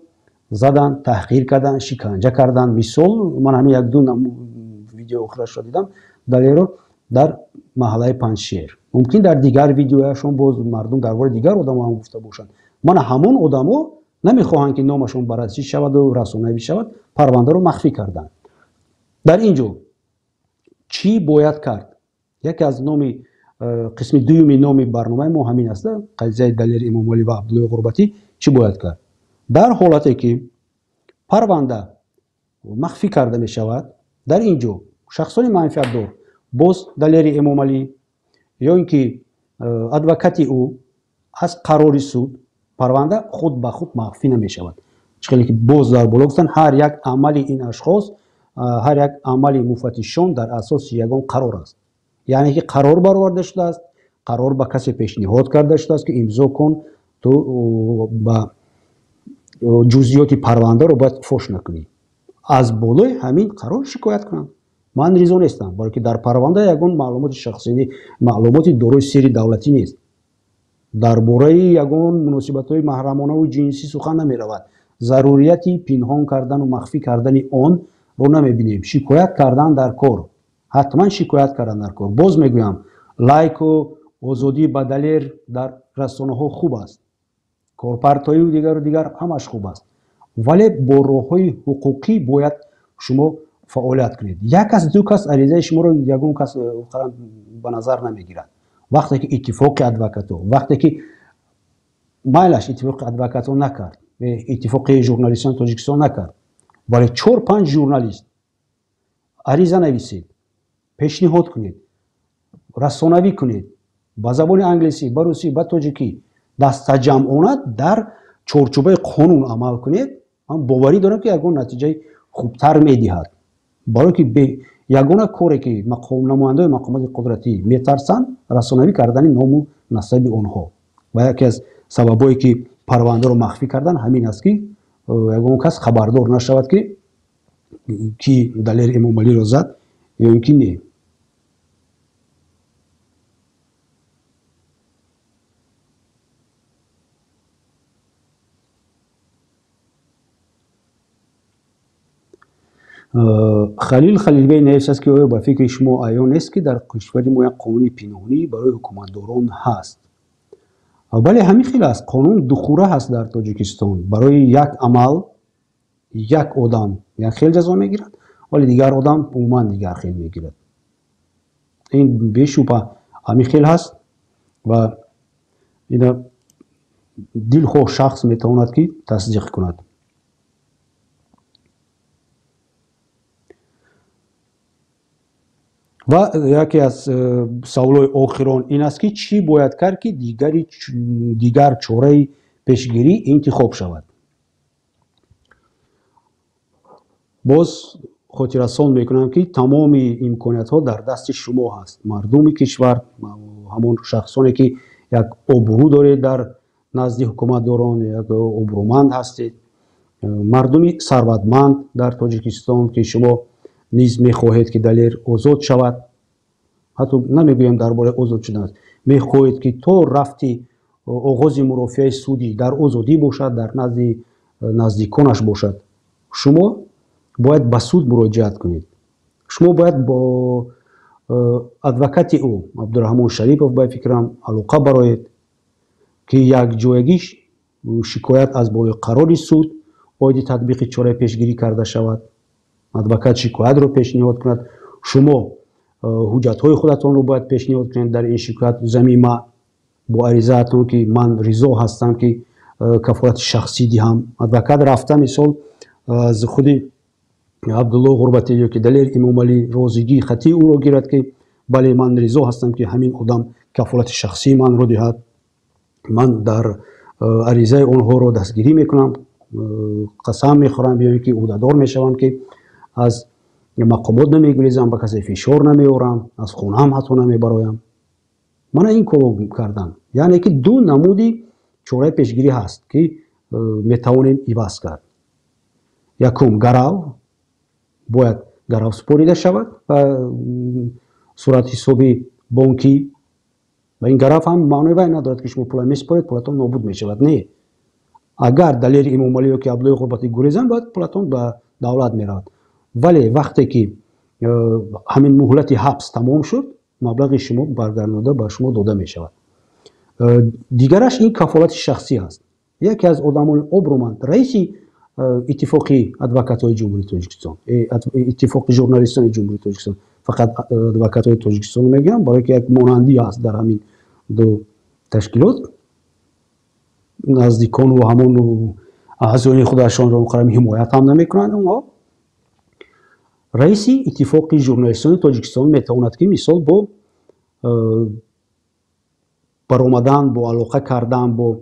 задан, таҳқир кардан, шиканҷа кардан. мисол ман ҳамин як ду видео охирашро дидам, Далеро дар маҳаллаи Панҷшер. мумкин дар дигар видеояшон боз мардум дар бораи дигар одамо ҳам гуфта бошанд. мана ҳамон одамо намехоҳанд ки номашон баррасӣ шаваду расонавӣ шавад, парвандаро махфӣ карданд. дар ин ҷо чӣ бояд кард? яке аз номи қисми дуюми номи барномаи мо ҳамин аст, қазияи Далери Эмомалӣ ва Абдуллои Ғурбатӣ. чӣ бояд кард? дар ҳолате ки парванда махфӣ карда мешавад, дар ин ҷо шахсони манфиатдор, боз Далери Эмомалӣ ё ин ки адвокати ӯ, аз қарори суд парванда худ ба худ махфӣ намешавад. чӣ хеле ки боз дар боло гуфтанд, ҳар як амали ин ашхос, ҳар як амали муфаттишон дар асоси ягон қарор аст. яъне ки қарор бароварда шудааст, қарор ба касе пешниҳод карда шудааст ки имзо кун, ту ба ҷузъиёти парвандаро бояд фош накунӣ. аз болои ҳамин қарор шикоят кунанд. ман ризо нестам, балки дар парванда ягон маълумоти шахсӣ, маълумоти дорои сирри давлатӣ нест. дар бораи ягон муносибатҳои маҳрамонаву ҷинсӣ сухан намеравад. зарурияти пинҳон кардану махфӣ кардани онро намебинем. шикоят кардан дар кор, ҳатман шикоят кардан дар кор. боз мегӯям, лайку озодӣ ба далер дар расонаҳо хуб аст, корпартоиву дигару дигар ҳамаш хуб аст, вале бо роҳҳои ҳуқуқӣ бояд шумо фаъолият кунед. як кас ду кас аризаи шуморо ягон кас ба назар намегирад. вақте ки иттифоқи адвокатҳо, вақте ки майлаш иттифоқи адвокатҳо накард, иттифоқи журналистони Тоҷикистон накард, вале 4-5 журналист ариза нависед, пешниҳод кунед, расонавӣ кунед ба забони англисӣ, ба русӣ, ба тоҷикӣ, дастаҷамъона дар чорчӯбаи қонун амал кунед, ман боварӣ дорам ки ягон натиҷаи хубтар медиҳад. барое ки ягона коре ки намояндаҳои мақомоти қудратӣ метарсанд, расонавӣ кардани ному насаби онҳо. ва яке аз сабабҳое ки парвандаро махфӣ кардан ҳамин аст ки ягон кас хабардор нашавад ки Далери Эмомалиро зад ё ин ки не. халил халилбей нависаст ки оё ба фикри шумо аён нест ки дар кишвари мо як қонуни пинҳонӣ барои ҳукуматдорон ҳаст? бале ҳамин хел аст. қонун духура ҳаст дар Тоҷикистон. барои як амал یک آدم یک خیل جزا میگیرد ولی دیگر آدم عموما دیگر خیل میگیرد. این بیشوبه همین خیل هست و این دلخواه شخص میتواند که تصدیق کند. و یکی از سوالهای آخران این است که چی باید کرد که دیگر چاره پیشگیری انتخاب شود. باز خاطررسان میکنم که تمام امکانات ها در دست شما هست. مردم کشور، همون شخصانی که یک آبرو دارید در نزد حکومتداران، یک آبرومند هستید، مردمی ثروتمند در تاجیکستان که شما نیز میخواهید که دلیر آزاد شود. حتی نمیگویم درباره آزاد شدن است، میخواهید که تو رفتی آغاز مرافعه سودی در آزادی باشد، در نزد نزدیکانش باشد. شما باید به سود مراجعت کنید. شما باید با ادوکات او عبدالرحمن شریفов به فکرم علاقه برایید که یک جایگیش شکایت از بالای قرار سود باید تطبیق چاره پیشگیری کرده شود. ادوکات شکایت رو پیشنهاد کند. شما حجت های خودتان رو باید پیشنهاد کنید در این شکایت. ضمیمه با عریضه‌تون که من رضا هستم که کفالت شخصی دهم. ادوکات رفته مثال از خود عبدالله غربتی که دلیر امام علی روزگی خطی او را گیرد که بله من رضا هستم که همین آدم کفالت شخصی من رو دهد. من در عریضه اونها رو دستگیری میکنم، قسم میخورم بیایی که عهده‌دار میشوم که از مقامات نمیگریزم، به کسی فشار نمیارم، از خونم حتی نمیبرایم. من این کارو کردم. یعنی که دو نمودی چاره پیشگیری هست که میتوانیم عوض کرد. یکم گراو باید گراو سپاریده شود و صورت حسابی بانکی و این گراو هم معنی وای ندارد که شما پول میسپارید پولتون نابود میشود. نه، اگر دلیل امام علی که عبدالله غربتی گریزن باید پولتون به دولت میرود. ولی وقتی که همین مهلت حبس تمام شد مبلغ شما برگردانده به شما داده میشود. دیگرش این کفالت شخصی است. یکی از آدمان آبرومند رئیس اتفاقی ادوکات‌های جمهوری تاجیکستان، اتفاق ژورنالیستان جمهوری تاجیکستان، فقط ادوکات‌های تاجیکستان میگم برای که یک مانندی است در همین دو تشکیلات. نزدیکان و همون اعضای خودشان را مقرم حمایت هم نمیکنند. اونها رئیس اتفاق ژورنالیستان تاجیکستان میتواند که مثال با برآمدن، با علاقه کردن با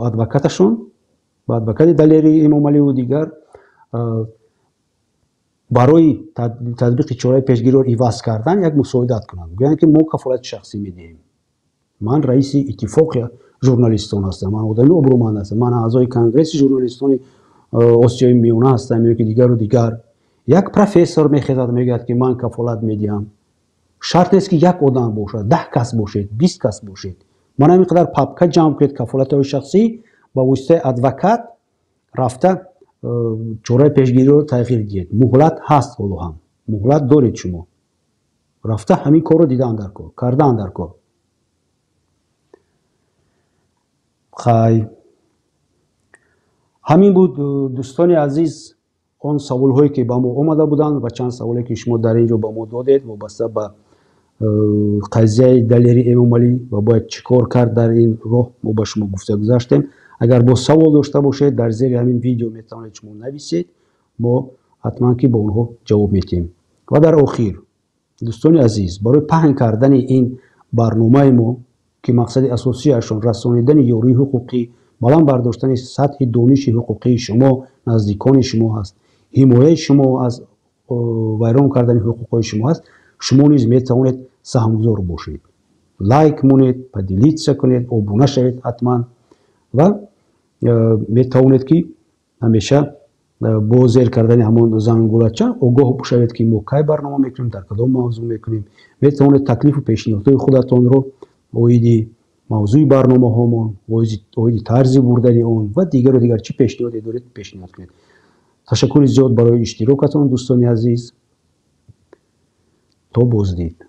ادوکاتشون، با ادوکات دلیری امام علی و دیگر برای تطبیق چاره پیشگیری رو عوض کردن یک مساعدت کنند. میگن که ما کفالت شخصی میدهیم. من رئیس اتفاق ژورنالیستان هستم، من آدمی آبرومند هستم، من اعضای کنگرس ژورنالیستان آسیای میانه هستم یا که دیگر و دیگر. یک پروفسور میخواهد میگه که من کفالت میدهم. شرط است که یک آدم باشد، 10 کس باشید، 20 کس باشید. من همینقدر پاپکا جمع کرد کفالت های شخصی با واسطه ادوکات رفته چاره پیشگیری رو تغییر دید. مهلت هست، حالا هم مهلت دارید شما. رفته همین کار رو دیدن در کار، کردن در کار. خیلی همین بود دوستان عزیز، اون سوال هایی که با ما آمده بودن و چند سوالی که شما در اینجا با ما دادید وابسته به قضیه دلیری امام علی و باید چیکار کرد در این راه ما با شما گفته گذاشتیم. اگر با سوال داشته باشید در زیر همین ویدیو میتونید شما نویسید، ما حتما که با اونها جواب میدیم. و در آخر دوستان عزیز، برای پهن کردن این برنامه ما که مقصد اساسی اشون رسانیدن یاری حقوقی، بالا برداشتن سطح دانش حقوقی شما، نزدیکان شما هست، حمایت شما از ویران کردن حقوقهای شما هست، شما نیز میتوانید سهمگذار باشید. لایک مونید، پدیلیت کنید، ابونه شوید حتما و میتوانید که همیشه با زیر کردن همون زنگولچه آگاه بشوید که ما کی برنامه میکنیم، در کدام موضوع میکنیم. میتوانید تکلیف و پیشنهادهای خودتان رو اوید موضوع برنامه هامون، اوید طرز بردن اون و دیگر چی پیشنهادی دارید پیشنهاد کنید. تشکر زیاد برای اشتراکتان دوستان عزیز. تا بازدید.